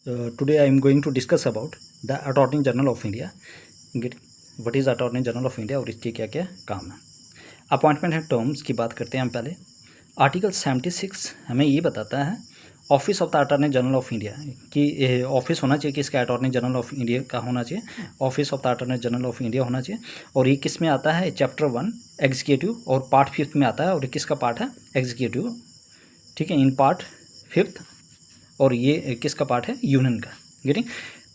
Today I am going to discuss about the Attorney General of India. What is Attorney General of India और इसके क्या क्या काम है. अपॉइंटमेंट एंड टर्म्स की बात करते हैं हम पहले. आर्टिकल 76 हमें ये बताता है office of the attorney general of India कि ऑफिस होना चाहिए, किसका अटॉर्नी जनरल ऑफ इंडिया का होना चाहिए, office of the attorney general of India होना चाहिए. और ये किस में आता है, चैप्टर 1 एग्जीक्यूटिव और पार्ट 5 में आता है. और किसका पार्ट है, एग्जीक्यूटिव. ठीक है, इन पार्ट 5. और ये किसका पार्ट है, यूनियन का. गेटिंग.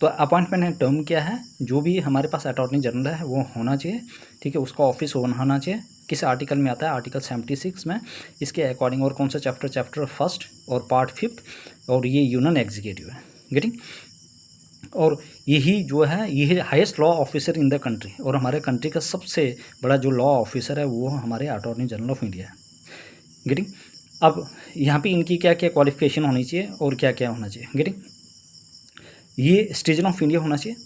तो अपॉइंटमेंट एंड टर्म क्या है, जो भी हमारे पास अटॉर्नी जनरल है वो होना चाहिए. ठीक है, उसका ऑफिस होना चाहिए. किस आर्टिकल में आता है, आर्टिकल 76 में. इसके अकॉर्डिंग और कौन सा चैप्टर, चैप्टर 1 और पार्ट 5. और ये यूनियन एग्जीक्यूटिव है. गेटिंग. और यही जो है, यही highest law officer in the country. और हमारे कंट्री का सबसे बड़ा जो लॉ ऑफिसर है वो हमारे अटॉर्नी जनरल ऑफ इंडिया है. गेटिंग. अब यहाँ पे इनकी क्या क्या क्वालिफिकेशन होनी चाहिए और क्या क्या होना चाहिए. गेटिंग. ये सिटीजन ऑफ इंडिया होना चाहिए.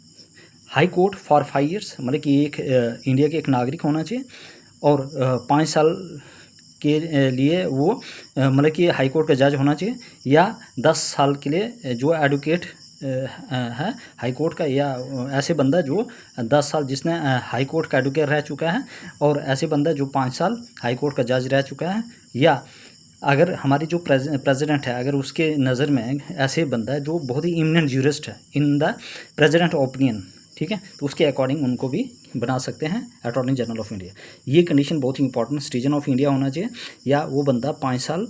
हाई कोर्ट फॉर 5 ईयर्स, मतलब कि एक इंडिया के एक नागरिक होना चाहिए. और 5 साल के लिए वो मतलब कि हाई कोर्ट का जज होना चाहिए. या 10 साल के लिए जो एडवोकेट है हाई कोर्ट का, या ऐसे बंदा जो 10 साल जिसने हाई कोर्ट का एडवोकेट रह चुका है. और ऐसे बंदा जो 5 साल हाई कोर्ट का जज रह चुका है. या अगर हमारी जो प्रेसिडेंट है, अगर उसके नज़र में ऐसे बंदा है जो बहुत ही इमिनेंट ज्यूरिस्ट है इन द प्रेसिडेंट ओपिनियन. ठीक है, तो उसके अकॉर्डिंग उनको भी बना सकते हैं अटॉर्नी जनरल ऑफ इंडिया. ये कंडीशन बहुत ही इंपॉर्टेंट, सिटीजन ऑफ इंडिया होना चाहिए. या वो बंदा 5 साल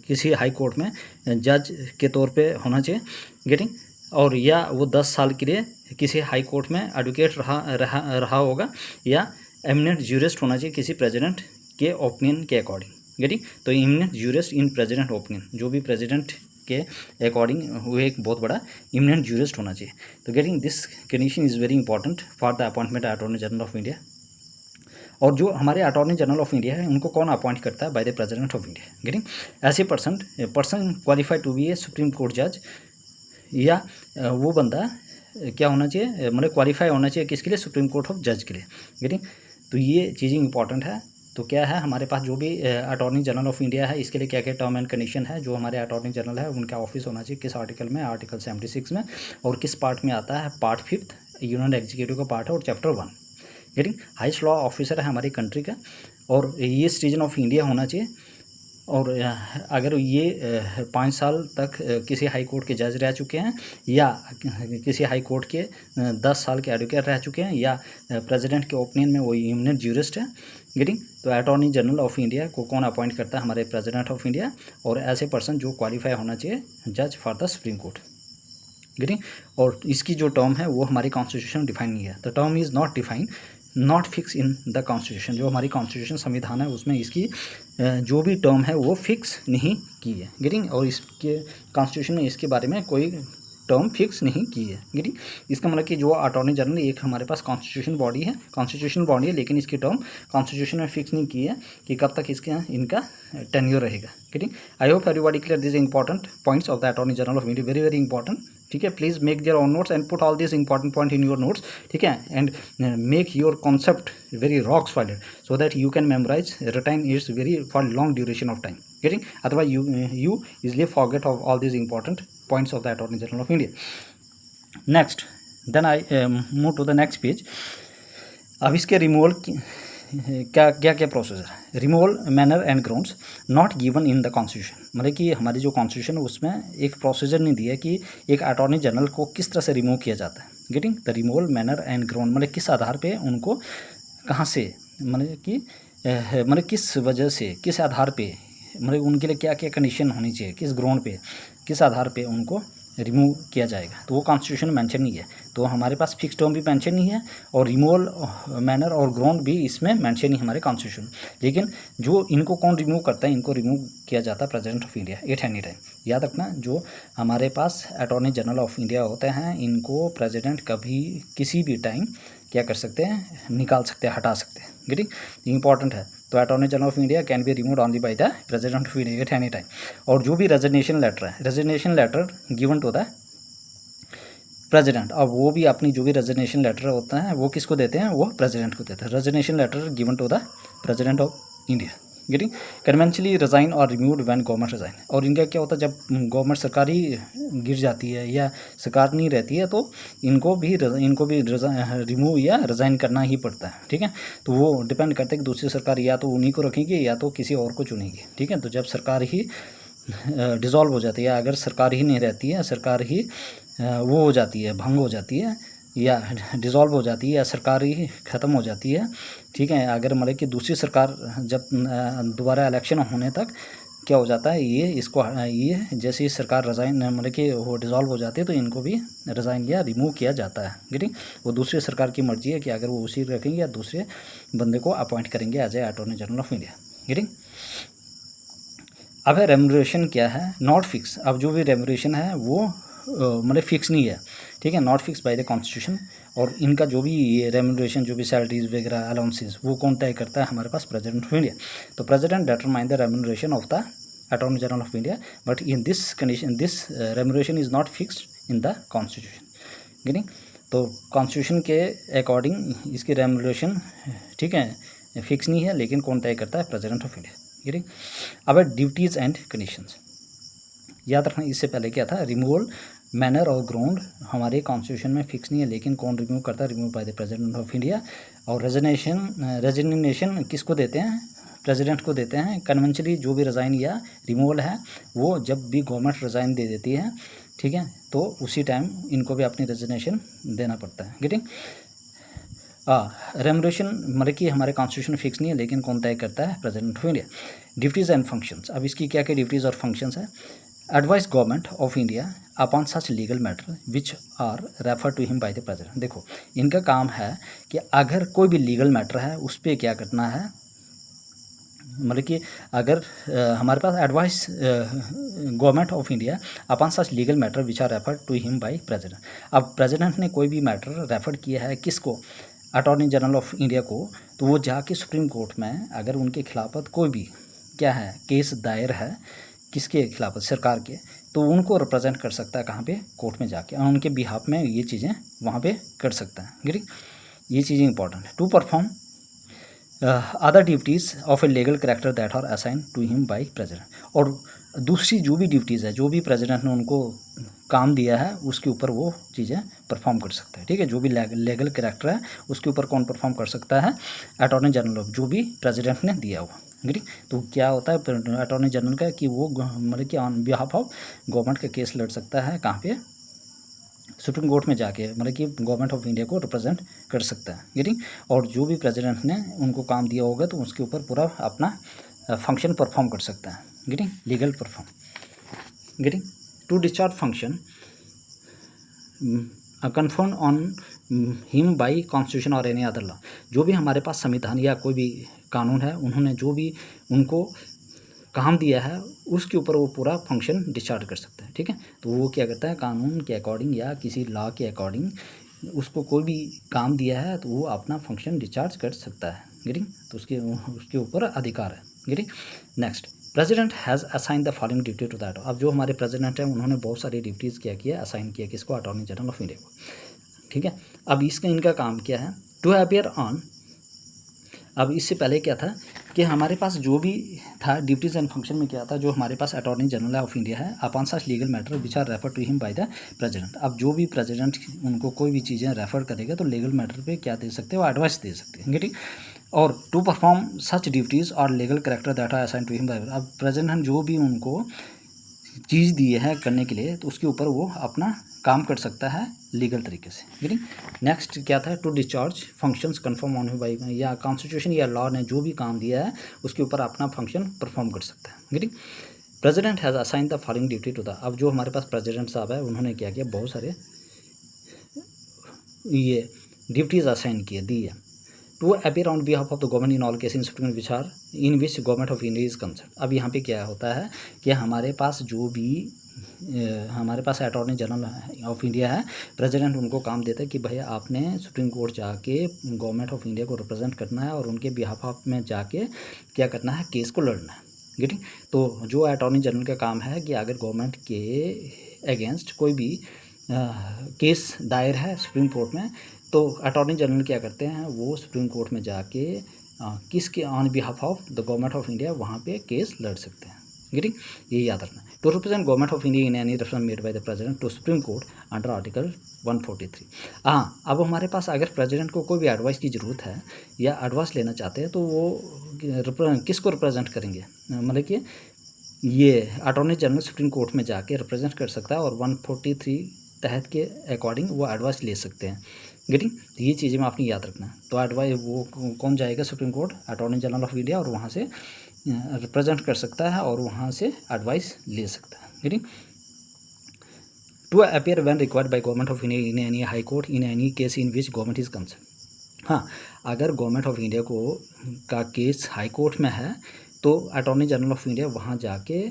किसी हाई कोर्ट में जज के तौर पे होना चाहिए. गेटिंग. और या वो 10 साल के लिए किसी हाई कोर्ट में एडवोकेट रहा होगा. या एमिनेंट ज्यूरिस्ट होना चाहिए किसी प्रेसिडेंट के ओपिनियन के अकॉर्डिंग. गेटिंग. तो इमिनेंट ज्यूरिस्ट इन प्रेसिडेंट ओपिनियन, जो भी प्रेसिडेंट के अकॉर्डिंग वो एक बहुत बड़ा इमिनेंट ज्यूरिस्ट होना चाहिए. तो getting this condition is very important for the appointment attorney general of India. और जो हमारे अटॉर्नी जनरल ऑफ इंडिया है उनको कौन अपॉइंट करता है, by the president of India. Getting. ऐसे person qualified to be a supreme court जज. या वो बंदा क्या होना चाहिए, मतलब क्वालिफाई होना चाहिए किसके लिए, सुप्रीम कोर्ट ऑफ जज के लिए. गेटिंग. तो ये चीज़ें इंपॉर्टेंट है. तो क्या है हमारे पास जो भी अटॉर्नी जनरल ऑफ इंडिया है, इसके लिए क्या क्या टर्म एंड कंडीशन है. जो हमारे अटॉर्नी जनरल है उनका ऑफिस होना चाहिए किस आर्टिकल में, आर्टिकल 76 में. और किस पार्ट में आता है, पार्ट 5 यूनियन एग्जीक्यूटिव का पार्ट है और chapter 1. Getting. Highest law officer है हमारी कंट्री का. और ये सिटीजन ऑफ इंडिया होना चाहिए. और अगर ये 5 साल तक किसी हाई कोर्ट के जज रह चुके हैं, या किसी हाई कोर्ट के 10 साल के एडवोकेट रह चुके हैं, या प्रेसिडेंट के ओपिनियन में वो इमिनेंट ज्यूरिस्ट है. गेटिंग. तो अटॉर्नी जनरल ऑफ इंडिया को कौन अपॉइंट करता है, हमारे प्रेसिडेंट ऑफ इंडिया. और ऐसे पर्सन जो क्वालिफाई होना चाहिए जज for the supreme court. Getting. और इसकी जो टर्म है वो हमारी कॉन्स्टिट्यूशन डिफाइन नहीं है. The term is not define, not fix in the constitution. जो हमारी कॉन्स्टिट्यूशन संविधान है उसमें इसकी जो भी टर्म है वो फिक्स नहीं की है. गेटिंग. और इसके कॉन्स्टिट्यूशन में इसके बारे में कोई टर्म फिक्स नहीं की है. गेटिंग. इसका मतलब कि जो अटॉर्नी जनरल एक हमारे पास कॉन्स्टिट्यूशन बॉडी है, लेकिन इसकी टर्म कॉन्स्टिट्यूशन में फिक्स नहीं की है कि कब तक इनका टेन्योर रहेगा. Getting. I hope everybody clear this important points of the attorney general of India. Very very important. ठीक है, please make their own notes and put all this important point in your notes. ठीक है, and make your concept very rock solid so that you can memorize, retain it's very for long duration of time. Getting. Otherwise you easily forget of all these important points of the Attorney General of India. Next, then I move to the next page. अब इसके removal क्या क्या process है. Removal manner and grounds not given in the constitution. मतलब कि हमारी जो constitution है उसमें एक प्रोसीजर नहीं दिया कि एक अटॉर्नी जनरल को किस तरह से रिमूव किया जाता है. Getting. The removal manner and ground, मतलब किस आधार पे उनको कहाँ से, मतलब कि मतलब किस वजह से, किस आधार पे, मतलब उनके लिए क्या क्या कंडीशन होनी चाहिए, किस ग्राउंड पे, किस आधार पे उनको रिमूव किया जाएगा. तो वो कॉन्स्टिट्यूशन में मेंशन नहीं है. तो हमारे पास फिक्स टर्म भी मेंशन नहीं है और रिमूवल मैनर और ग्राउंड भी इसमें मेंशन नहीं हमारे कॉन्स्टिट्यूशन. लेकिन जो इनको कौन रिमूव करता है, इनको रिमूव किया जाता है president of India at any time. याद रखना, जो हमारे पास अटॉर्नी जनरल ऑफ इंडिया होते हैं इनको प्रेसिडेंट कभी किसी भी टाइम क्या कर सकते हैं, निकाल सकते हैं, हटा सकते हैं. गेटिंग. इंपॉर्टेंट है. तो attorney general of India can be removed only by the president of India at any time. और जो भी रेजिग्नेशन लेटर है, resignation letter given to the president. अब वो भी अपनी जो भी रेजिग्नेशन लेटर होता है वो किसको देते हैं, वो प्रेसिडेंट को देते हैं. Resignation letter given to the president of India. Getting conventionally resign और रिमूव्ड व्हेन गवर्नमेंट रिज़ाइन। और इनका क्या होता है, जब गवर्नमेंट सरकार ही गिर जाती है या सरकार नहीं रहती है तो इनको भी रिमूव या रिज़ाइन करना ही पड़ता है, ठीक है। तो वो डिपेंड करता है कि दूसरी सरकार या तो उन्हीं को रखेगी या तो किसी और को चुनेगी, ठीक है। तो जब सरकार ही डिज़ोल्व हो जाती है, अगर सरकार ही नहीं रहती है, सरकार ही वो हो जाती है, भंग हो जाती है या डिज़ोल्व हो जाती है या सरकार ही ख़त्म हो जाती है, ठीक है। अगर मतलब कि दूसरी सरकार जब दोबारा इलेक्शन होने तक क्या हो जाता है, ये जैसे ही सरकार रिज़ाइन मतलब कि वो डिज़ोल्व हो जाती है तो इनको भी रिज़ाइन या रिमूव किया जाता है, गेटिंग। वो दूसरी सरकार की मर्ज़ी है कि अगर वो उसी रखेंगे या दूसरे बंदे को अपॉइंट करेंगे as a attorney general of India, getting. अब है रेम्यूनरेशन क्या है, नॉट फिक्स। अब जो भी रेम्यूनरेशन है वो मतलब फिक्स नहीं है, ठीक है, not fix by the constitution. और इनका जो भी ये रेम्यूनरेशन, जो भी सैलरीज वगैरह अलाउंसेस, वो कौन तय करता है, हमारे पास प्रेसिडेंट ऑफ इंडिया। तो president determine the remuneration of the attorney general of India, but in this condition this remuneration is not fixed in the constitution, getting. तो कॉन्स्टिट्यूशन के अकॉर्डिंग इसकी रेम्यूनरेशन, ठीक है, फिक्स नहीं है, लेकिन कौन तय करता है, प्रेसिडेंट ऑफ इंडिया, गेटिंग। अब ड्यूटीज़ एंड कंडीशंस याद रखना। इससे पहले क्या था, रिमूवल मैनर और ग्राउंड हमारे कॉन्स्टिट्यूशन में फिक्स नहीं है, लेकिन कौन रिमूव करता है, remove by the president of India. और रेजिग्नेशन किसको देते हैं, प्रेसिडेंट को देते हैं। कन्वेंशनली जो भी रिज़ाइन या रिमूवल है वो जब भी गवर्नमेंट रिज़ाइन दे देती है, ठीक है, तो उसी टाइम इनको भी अपनी रेजिग्नेशन देना पड़ता है, गेटिंग। रेम्यूनरेशन मतलब कि हमारे कॉन्स्टिट्यूशन में फिक्स नहीं है, लेकिन कौन तय करता है, president of India. Duties and functions, अब इसकी क्या क्या ड्यूटीज़ और फंक्शंस है। Advice government of India upon such legal matter which are refer to him by the president. देखो, इनका काम है कि अगर कोई भी लीगल मैटर है उस पर क्या करना है, मतलब कि अगर हमारे पास advice government of India upon such legal matter which are refer to him by president. अब प्रेसिडेंट ने कोई भी मैटर रेफर किया है किसको, अटॉर्नी जनरल ऑफ इंडिया को, तो वो जाके सुप्रीम कोर्ट में अगर उनके खिलाफत कोई भी क्या है केस दायर है, किसके खिलाफ, सरकार के, तो उनको रिप्रेजेंट कर सकता है कहाँ पे, कोर्ट में जाके, और उनके बिहाफ में ये चीज़ें वहाँ पे कर सकता है, ठीक। ये चीज़ें इंपॉर्टेंट है। To perform other duties of a legal character that are assign to him by president. और दूसरी जो भी ड्यूटीज़ है, जो भी प्रेसिडेंट ने उनको काम दिया है उसके ऊपर वो चीज़ें परफॉर्म कर सकता है, ठीक है। जो भी लीगल करेक्टर है उसके ऊपर कौन परफॉर्म कर सकता है, अटॉर्नी जनरल ऑफ, जो भी प्रेसिडेंट ने दिया हुआ, ठीक। तो क्या होता है अटॉर्नी जनरल का कि वो मतलब कि ऑन बिहाफ ऑफ गवर्नमेंट का केस लड़ सकता है कहाँ पे, सुप्रीम कोर्ट में जाके, मतलब कि गवर्नमेंट ऑफ इंडिया को रिप्रेजेंट कर सकता है, गेटिंग। और जो भी प्रेसिडेंट ने उनको काम दिया होगा तो उसके ऊपर पूरा अपना फंक्शन परफॉर्म कर सकता है, getting, legal perform, getting. To discharge function confirm on him by constitution और एनी अदर लॉ। जो भी हमारे पास संविधान या कोई भी कानून है, उन्होंने जो भी उनको काम दिया है उसके ऊपर वो पूरा फंक्शन डिस्चार्ज कर सकता है, ठीक है। तो वो क्या करता है, कानून के अकॉर्डिंग या किसी लॉ के अकॉर्डिंग उसको कोई भी काम दिया है तो वो अपना फंक्शन डिस्चार्ज कर सकता है, गेटिंग। तो उसके ऊपर अधिकार है, getting. Next, president has assign the following duty to that. अब जो हमारे प्रेसिडेंट हैं उन्होंने बहुत सारी ड्यूटीज़ क्या किया, असाइन किया, किसको, अटॉर्नी जनरल ऑफ इंडिया को, ठीक है। अब इनका काम क्या है, टू अपीयर ऑन। अब इससे पहले क्या था कि हमारे पास जो भी था ड्यूटीज़ एंड फंक्शन में क्या था, जो हमारे पास अटॉर्नी जनरल ऑफ इंडिया है upon such legal matter which are refer to him by the president. अब जो भी प्रेसिडेंट उनको कोई भी चीज़ें रेफर करेगा तो लीगल मैटर पे क्या दे सकते हैं, वो एडवाइस दे सकते हैं, ठीक। और टू परफॉर्म सच ड्यूटीज़ और legal character that are assign to him by, अब प्रेसिडेंट जो भी उनको चीज़ दी है करने के लिए तो उसके ऊपर वो अपना काम कर सकता है लीगल तरीके से, ठीक। नेक्स्ट क्या था, to discharge functions confirm on by, या कॉन्स्टिट्यूशन या लॉ ने जो भी काम दिया है उसके ऊपर अपना फंक्शन परफॉर्म कर सकता है, ठीक। President has assign the following duty to the. अब जो हमारे पास प्रेसिडेंट साहब है उन्होंने क्या किया, बहुत सारे ये ड्यूटीज़ असाइन किए, दी है। To appear on behalf of the government in all case instrument which are in which government of India is concern. अब यहाँ पे क्या होता है कि हमारे पास जो भी हमारे पास अटॉर्नी जनरल ऑफ इंडिया है, प्रेसिडेंट उनको काम देता है कि भैया आपने सुप्रीम कोर्ट जाके गवर्नमेंट ऑफ इंडिया को रिप्रेजेंट करना है और उनके बिहाफ में जाके क्या करना है, केस को लड़ना है, गेटिंग। तो जो अटॉर्नी जनरल का काम है कि अगर गवर्नमेंट के अगेंस्ट कोई भी केस दायर है सुप्रीम कोर्ट में, तो अटॉर्नी जनरल क्या करते हैं, वो सुप्रीम कोर्ट में जाके किसके on behalf of the government of India वहाँ पे केस लड़ सकते हैं। गेटिंग, ये याद रखना। To represent government of India in any reference made by the president to supreme court under article 143। हाँ, अब हमारे पास अगर प्रेसिडेंट को कोई भी एडवाइस की ज़रूरत है या एडवाइस लेना चाहते हैं तो वो किसको रिप्रेजेंट करेंगे, मतलब कि ये अटॉर्नी जनरल सुप्रीम कोर्ट में जाके रिप्रेजेंट कर सकता है और 143 तहत के अकॉर्डिंग वो एडवाइस ले सकते हैं। गेटिंग, तो ये चीज़ें में आपने याद रखना है। तो एडवाइस वो कौन जाएगा supreme court, attorney general of India, और वहाँ से रिप्रेजेंट कर सकता है और वहाँ से एडवाइस ले सकता है। Getting, to appear when required by government of India in any high court in any case in which government is concern. हाँ, अगर गवर्नमेंट ऑफ इंडिया का केस हाई कोर्ट में है तो अटॉर्नी जनरल ऑफ इंडिया वहाँ जाके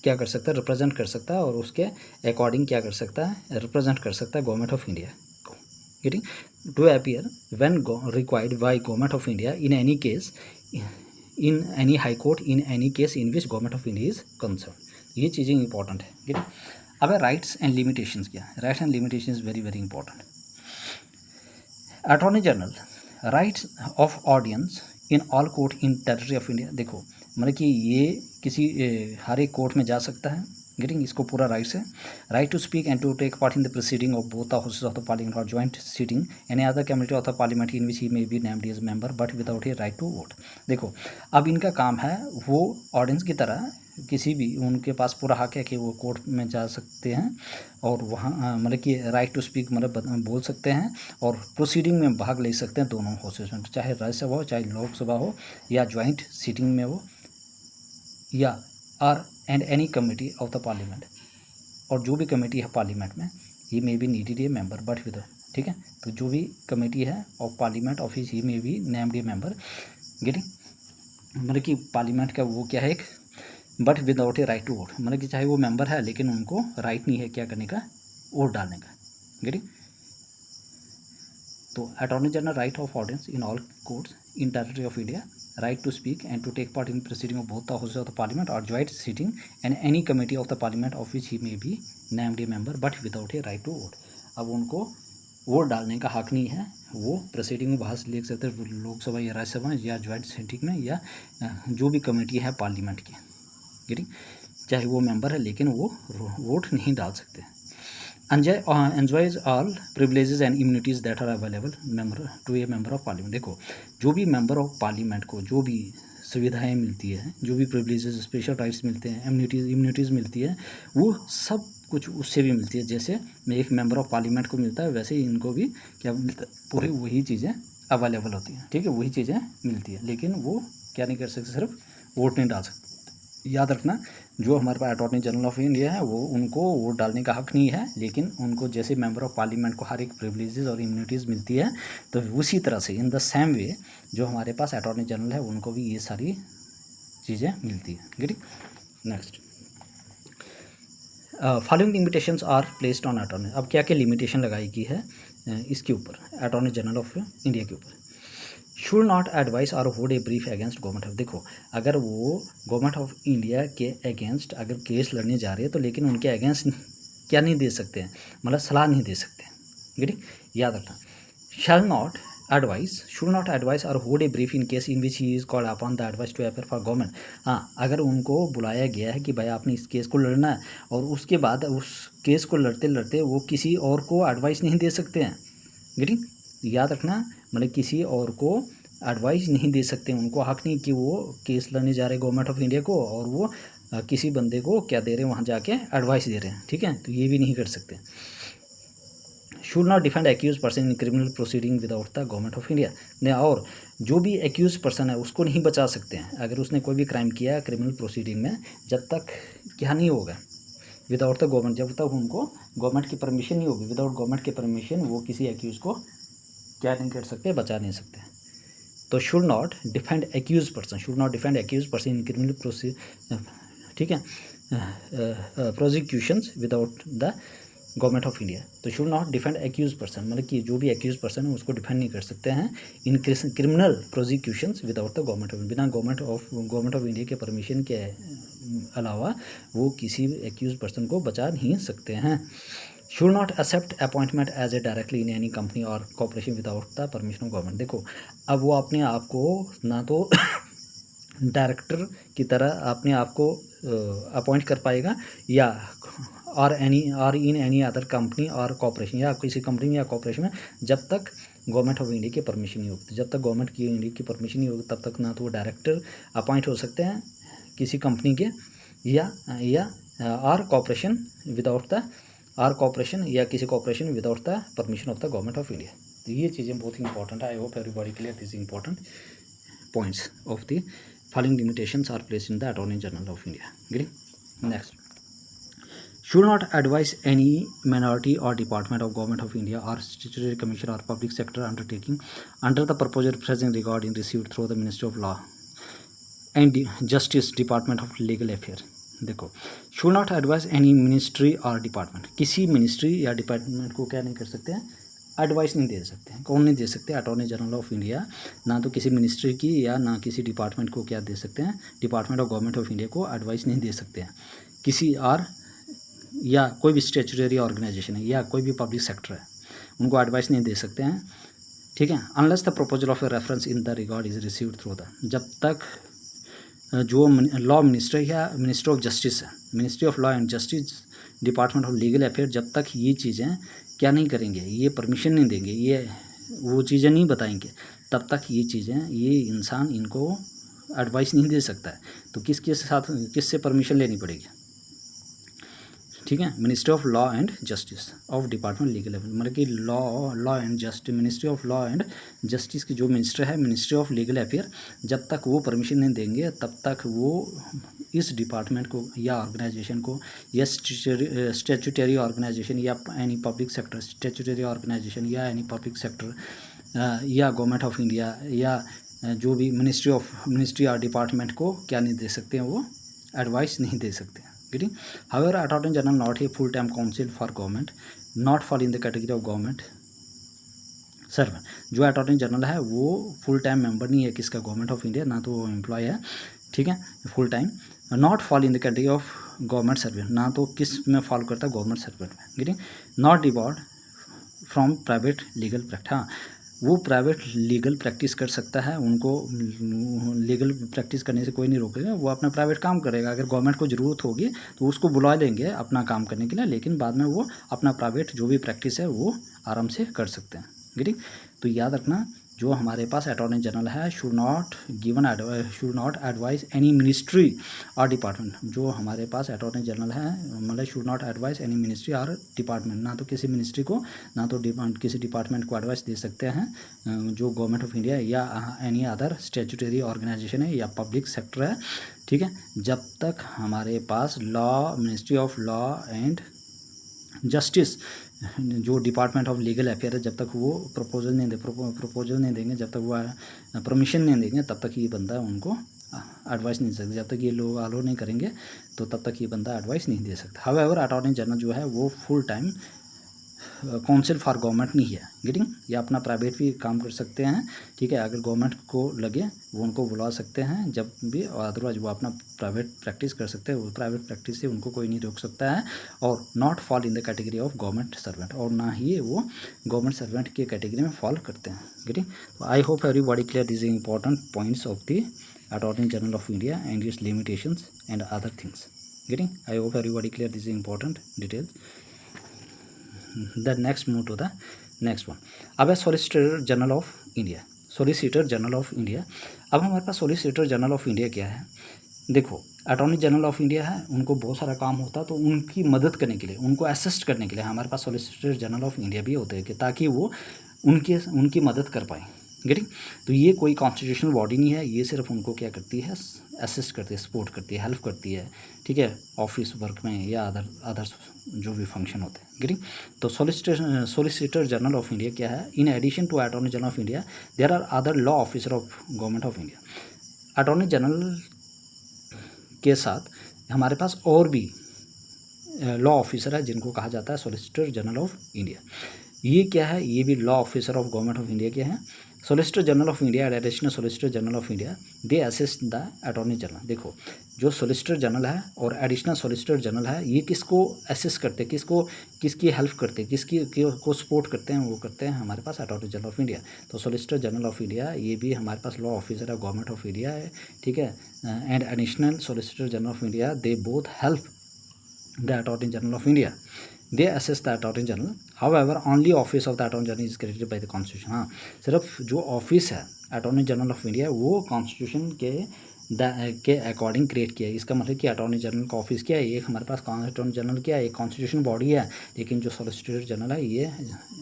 क्या कर सकता है, रिप्रेजेंट कर सकता है और उसके अकॉर्डिंग क्या कर सकता है, रिप्रेजेंट कर सकता है गवर्नमेंट ऑफ इंडिया को। Getting, to appear when required by government of India in any case in any high court in any case in which government of India is concern. ये चीज़ें इंपॉर्टेंट है। Getting, अब rights and limitations क्या है, rights and limitation is very very important. Attorney general rights of audience in all court in territory of India. देखो, मतलब कि ये किसी हर एक कोर्ट में जा सकता है। गेटिंग, इसको पूरा राइट्स है। Right to speak and to take part in the proceeding of both the houses of the parliament और joint sitting any other committee of the parliament in which he may be named as member but without a right to vote. देखो, अब इनका काम है वो audience की तरह किसी भी, उनके पास पूरा हक है कि वो कोर्ट में जा सकते हैं और वहाँ मतलब कि राइट टू स्पीक मतलब बोल सकते हैं और प्रोसीडिंग में भाग ले सकते हैं दोनों हाउसेस में, चाहे राज्यसभा हो चाहे लोकसभा हो या जॉइंट सीटिंग में हो या or and any committee of the parliament, और जो भी कमेटी है पार्लियामेंट में, ये may be needed a member but with, ठीक है, तो जो भी कमेटी है of parliament office he may be named a member. Getting, मतलब कि पार्लियामेंट का वो क्या है एक, but without a right to vote, मतलब कि चाहे वो मेंबर है लेकिन उनको राइट नहीं है क्या करने का, वोट डालने का। गेटिंग, तो attorney general right of audience in all courts in territory of India, right to speak and to take part in proceeding of both the houses of the parliament or joint sitting and any committee of the parliament of which he may be named a member but without a right to vote। अब उनको vote डालने का हक नहीं है, वो proceeding में भाग ले सकते हैं लोकसभा या राज्यसभा या जॉइंट सिटिंग में या जो भी कमेटी है पार्लियामेंट की। गेटिंग, चाहे वो मेंबर है लेकिन वो वोट नहीं डाल सकते। enjoys all privileges and immunities that are available member to a member of parliament। देखो, जो भी मेंबर ऑफ पार्लियामेंट को जो भी सुविधाएं मिलती है, जो भी प्रिविलेजेस स्पेशल राइट्स मिलते हैं, इम्यूनिटीज़ मिलती है, वो सब कुछ उससे भी मिलती है। जैसे एक मेंबर ऑफ पार्लियामेंट को मिलता है वैसे ही इनको भी क्या मिलता है, पूरी वही चीज़ें अवेलेबल होती हैं। ठीक है, वही चीज़ें मिलती है लेकिन वो क्या नहीं कर सकते, सिर्फ वोट नहीं डाल सकते। याद रखना, जो हमारे पास अटॉर्नी जनरल ऑफ इंडिया है वो उनको वोट डालने का हक नहीं है, लेकिन उनको जैसे मेंबर ऑफ पार्लियामेंट को हर एक प्रिविलेजेस और इम्यूनिटीज़ मिलती है, तो उसी तरह से इन द सेम वे जो हमारे पास अटॉर्नी जनरल है उनको भी ये सारी चीज़ें मिलती है। Getting, next, following limitations are placed on attorney. अब क्या क्या लिमिटेशन लगाई गई है इसके ऊपर, अटॉर्नी जनरल ऑफ इंडिया के ऊपर। शुड नॉट एडवाइस और hold a brief against government of. देखो, अगर वो गवर्नमेंट ऑफ इंडिया के अगेंस्ट अगर केस लड़ने जा रहे हैं तो लेकिन उनके अगेंस्ट क्या नहीं दे सकते हैं, मतलब सलाह नहीं दे सकते। गेटिंग, याद रखना, shall not advice, should not advice और hold a brief in case in which he is called upon the advice to appear for government. हाँ, अगर उनको बुलाया गया है कि भाई आपने इस केस को लड़ना है और उसके बाद उस केस को लड़ते लड़ते वो किसी और को एडवाइस नहीं दे सकते हैं। गेटिंग, याद रखना, मतलब किसी और को एडवाइस नहीं दे सकते, उनको हक नहीं कि वो केस लड़ने जा रहे गवर्नमेंट ऑफ इंडिया को और वो किसी बंदे को क्या दे रहे हैं, वहाँ जाके एडवाइस दे रहे हैं। ठीक है, तो ये भी नहीं कर सकते। Should not defend accuse person in criminal proceeding without the government of India ने, और जो भी एक्यूज पर्सन है उसको नहीं बचा सकते हैं अगर उसने कोई भी क्राइम किया है क्रिमिनल प्रोसीडिंग में, जब तक क्या नहीं होगा, विदाउट द गवर्नमेंट, जब तक उनको गवर्नमेंट की परमिशन नहीं होगी, विदाउट गवर्नमेंट की परमिशन वो किसी एक्यूज़ को क्या नहीं कर सकते, बचा नहीं सकते। तो should not defend accuse person, should not defend accuse person in criminal proceed, ठीक है, prosecutions without the government of India. तो should not defend accuse person, मतलब कि जो भी एक्यूज पर्सन है उसको डिफेंड नहीं कर सकते हैं in criminal prosecutions without the government of, बिना गवर्नमेंट ऑफ इंडिया के परमिशन के अलावा वो किसी एक्यूज पर्सन को बचा नहीं सकते हैं। Should not accept appointment as a directly in any company और corporation without the permission of government. देखो अब वो अपने आप को ना तो डायरेक्टर की तरह अपने आप को अपॉइंट कर पाएगा या और इन एनी अदर कंपनी और कॉर्पोरेशन या किसी कंपनी में या कॉर्पोरेशन में जब तक गवर्नमेंट ऑफ इंडिया की परमिशन नहीं होगी। जब तक गवर्नमेंट की इंडिया की परमिशन नहीं होगी तब तक ना तो वो डायरेक्टर अपॉइंट हो सकते हैं किसी कंपनी के या और कॉर्पोरेशन विदाउट द और कॉर्पोरेशन या किसी corporation without the permission of the government of India. तो ये चीज़ें बहुत ही इंपॉर्टेंट है। I hope everybody clear this important points of the following limitations are placed in the Attorney General of India. Getting? Next. Should not advise any minority or department of Government of India or statutory commission or public sector undertaking under the proposed present regarding received through the Ministry of Law and Justice Department of Legal Affairs. देखो should not advise any ministry or department, किसी ministry या department को क्या नहीं कर सकते हैं, advice नहीं दे सकते हैं। कौन नहीं दे सकते? अटॉर्नी जनरल ऑफ इंडिया ना तो किसी मिनिस्ट्री की या ना किसी डिपार्टमेंट को क्या दे सकते हैं, department of government of India को एडवाइस नहीं दे सकते हैं। किसी और या कोई भी स्टेचुटरी ऑर्गेनाइजेशन है या कोई भी पब्लिक सेक्टर है उनको एडवाइस नहीं दे सकते हैं, ठीक है, unless the proposal of a reference in the regard is received through the, जब तक जो लॉ मिनिस्टर या मिनिस्टर ऑफ जस्टिस है, ministry of law and justice, department of legal affair, जब तक ये चीज़ें क्या नहीं करेंगे, ये परमिशन नहीं देंगे, ये वो चीज़ें नहीं बताएंगे, तब तक ये चीज़ें ये इंसान इनको एडवाइस नहीं दे सकता है। तो किसके साथ किससे परमिशन लेनी पड़ेगी, ठीक है, ministry of law and justice of department legal affair, मतलब कि law and justice, ministry of law and justice की जो मिनिस्टर है मिनिस्ट्री ऑफ लीगल अफेयर, जब तक वो परमिशन नहीं देंगे तब तक वो इस डिपार्टमेंट को या ऑर्गेनाइजेशन को या स्टैट्यूटरी ऑर्गेनाइजेशन या any public sector statutory organization या एनी पब्लिक सेक्टर या गवर्नमेंट ऑफ इंडिया या जो भी मिनिस्ट्री और डिपार्टमेंट को क्या नहीं दे सकते हैं, वो एडवाइस नहीं दे सकते हैं। Getting? However, Attorney General not a full-time counsel for government, not fall in the category of government servant. जो अटॉर्नी जनरल है वो फुल टाइम मेंबर नहीं है किसका, गवर्नमेंट ऑफ इंडिया, ना तो वो एम्प्लॉय है, ठीक है, full time, not fall in the category of government servant, ना तो किस में फॉलो करता है, गवर्नमेंट सर्वेंट में। Getting? Not debarred from private legal practice, हाँ वो प्राइवेट लीगल प्रैक्टिस कर सकता है, उनको लीगल प्रैक्टिस करने से कोई नहीं रोकेगा, वो अपना प्राइवेट काम करेगा। अगर गवर्नमेंट को ज़रूरत होगी तो उसको बुला लेंगे अपना काम करने के लिए, लेकिन बाद में वो अपना प्राइवेट जो भी प्रैक्टिस है वो आराम से कर सकते हैं। गेटिंग? तो याद रखना जो हमारे पास अटॉर्नी जनरल है should not advice any ministry और डिपार्टमेंट, जो हमारे पास अटॉर्नी जनरल है मतलब should not advice any ministry और डिपार्टमेंट, ना तो किसी मिनिस्ट्री को ना तो किसी डिपार्टमेंट को एडवाइस दे सकते हैं जो गवर्नमेंट ऑफ इंडिया या एनी अदर स्टैट्यूटरी ऑर्गेनाइजेशन है या पब्लिक सेक्टर है, ठीक है, जब तक हमारे पास ministry of law and justice जो डिपार्टमेंट ऑफ लीगल अफेयर है जब तक वो प्रपोजल नहीं देंगे, जब तक वो परमिशन नहीं देंगे तब तक ये बंदा उनको एडवाइस नहीं दे सकता, जब तक ये लोग अलो नहीं करेंगे तो तब तक ये बंदा एडवाइस नहीं दे सकता। हाउएवर अटॉर्नी जनरल जो है वो full time council for government नहीं है। गेटिंग? या अपना प्राइवेट भी काम कर सकते हैं, ठीक है, अगर गवर्नमेंट को लगे वो उनको बुला सकते हैं जब भी, और अदरवाइज वो अपना प्राइवेट प्रैक्टिस कर सकते हैं, वो प्राइवेट प्रैक्टिस से उनको कोई नहीं रोक सकता है, और not fall in the category of government servant, और ना ही वो गवर्नमेंट सर्वेंट के कैटेगरी में फॉल करते हैं। गेटिंग? तो I hope everybody clear this important points of the attorney general of India and it's limitations and other things. Getting? I hope everybody clear this important details. The next move to the next one. अब है solicitor general of India, solicitor general of India. अब हमारे पास solicitor general of India क्या है, देखो attorney general of India है, उनको बहुत सारा काम होता है, तो उनकी मदद करने के लिए, उनको असिस्ट करने के लिए हमारे पास सॉलिसिटर जनरल ऑफ इंडिया भी होते हैं कि ताकि वो उनकी मदद कर पाएँ। गेटिंग? तो ये कोई कॉन्स्टिट्यूशनल बॉडी नहीं है, ये सिर्फ उनको क्या करती है, असिस्ट करती है, सपोर्ट करती है, हेल्प करती है, ठीक है, ऑफिस वर्क में या अदर जो भी फंक्शन होते हैं। गेटिंग? तो सॉलिसिटर जनरल ऑफ इंडिया क्या है, in addition to attorney general of India there are other law officer of government of India. Attorney general के साथ हमारे पास और भी लॉ ऑफिसर है जिनको कहा जाता है सॉलिसिटर जनरल ऑफ इंडिया। ये क्या है, ये भी law officer of government of India के हैं, solicitor general of India and additional solicitor general of India they assist the attorney general. देखो जो सोलिसिटर जनरल है और एडिशनल सोलिसिटर जनरल है ये किसको असिस्ट करते हैं, किसकी हेल्प करते हैं, को सपोर्ट करते हैं, वो करते हैं हमारे पास अटॉर्नी जनरल ऑफ इंडिया। तो सोलिसिटर जनरल ऑफ इंडिया ये भी हमारे पास लॉ ऑफिसर है गवर्नमेंट ऑफ इंडिया है, ठीक है। And additional solicitor general of India they both help the attorney general of India, they assist the attorney general. However only office of the attorney general is created by the constitution. हाँ, सिर्फ जो office है attorney general of India वो constitution के according create किया है। इसका मतलब कि अटॉर्नी जनरल का ऑफिस क्या है, एक हमारे पास अटॉर्नी जनरल क्या है, एक कॉन्स्टिट्यूशन बॉडी है। लेकिन जो सोलिसिटर जनरल है ये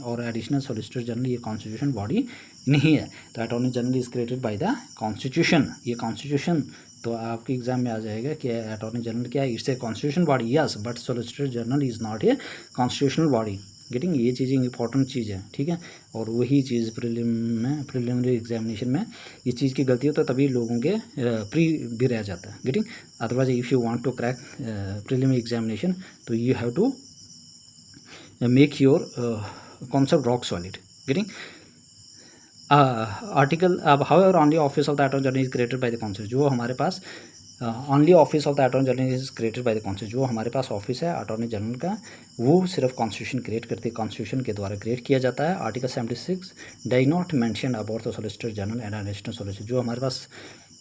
और एडिशनल सोलिसिटर जनरल ये कॉन्स्टिट्यूशन बॉडी नहीं है। तो attorney general is created by the constitution, ये कॉन्स्टिट्यूशन। तो आपके एग्जाम में आ जाएगा कि अटॉर्नी जनरल क्या है, it's a constitution body yes, but solicitor general is not a constitutional body. Getting, ये चीज़ें इंपॉर्टेंट चीज़ है, ठीक है। और वही चीज़ प्रिलिमिनरी एग्जामिनेशन में इस चीज़ की गलती हो तो तभी लोगों के प्री भी रह जाता है। Getting, otherwise if you want to crack preliminary examination तो you have to make your concept rock solid. Getting, article अब however only office of the attorney general is created by the constitution. जो हमारे पास only office of the attorney general is created by the constitution, जो हमारे पास office है attorney general का वो सिर्फ कॉन्स्टिट्यूशन क्रिएट करते, कॉन्स्टिट्यूशन के द्वारा क्रिएट किया जाता है। Article 76 does not mention about the solicitor general and additional solicitor. जो हमारे पास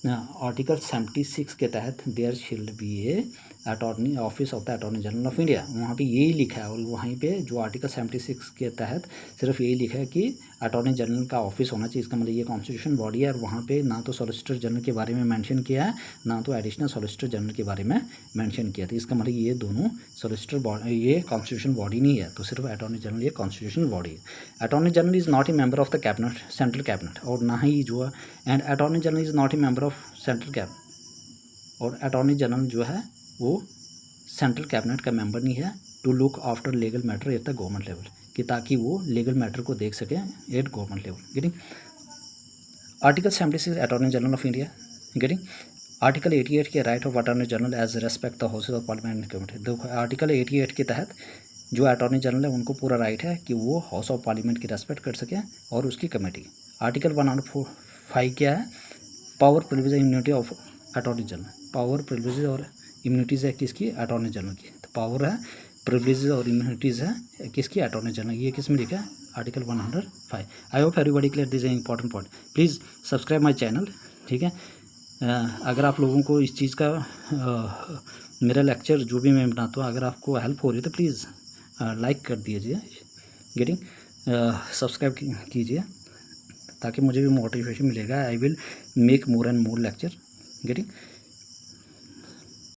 आर्टिकल 76 के तहत there shall be a attorney office of the attorney general of India, वहाँ पे यही लिखा है। और वहीं पे जो आर्टिकल 76 के तहत सिर्फ यही लिखा है कि अटॉर्नी जनरल का ऑफिस होना चाहिए। इसका मतलब ये कॉन्स्टिट्यूशन बॉडी है और वहाँ पे ना तो सॉलिसिटर जनरल के बारे में मेंशन किया है ना तो एडिशनल सॉलिसिटर जनरल के बारे में मेंशन किया था। इसका मतलब ये दोनों सॉलिसिटर बॉडी ये कॉन्स्टिट्यूशन बॉडी नहीं है, तो सिर्फ अटॉर्नी जनरल ये कॉन्स्टिट्यूशन बॉडी है। Attorney general is not a member of the cabinet, central cabinet, और ना ही जो है and attorney general is not a member of central cabinet, और अटॉर्नी जनरल जो है वो सेंट्रल कैबिनेट का मेंबर नहीं है। To look after legal matter at the government level, कि ताकि वो लीगल मैटर को देख सकें at government level. Getting, article 76 attorney general of India. Getting, article 88 के right of attorney general as respect the houses of parliament and committee. देखो article 88 के तहत जो अटॉर्नी जनरल है उनको पूरा राइट है कि वो हाउस ऑफ पार्लियामेंट की रेस्पेक्ट कर सकें और उसकी कमेटी। आर्टिकल 105 क्या है, power privilege immunity of attorney general. Power privilege और इम्यूनिटीज़ है किसकी, अटॉर्नी जनरल की। तो पावर है, प्रिविलेज और इम्यूनिटीज़ है किसकी, अटॉर्नी जनरल। ये किस में लिखा है, article 105। I hope everybody clear, this is important point. Please subscribe my channel, ठीक है। अगर आप लोगों को इस चीज़ का मेरा लेक्चर जो भी मैं बनाता हूँ अगर आपको हेल्प हो रही है तो प्लीज़ लाइक कर दीजिए। गेटिंग, सब्सक्राइब कीजिए ताकि मुझे भी मोटिवेशन मिलेगा। I will make more and more lecture. Getting,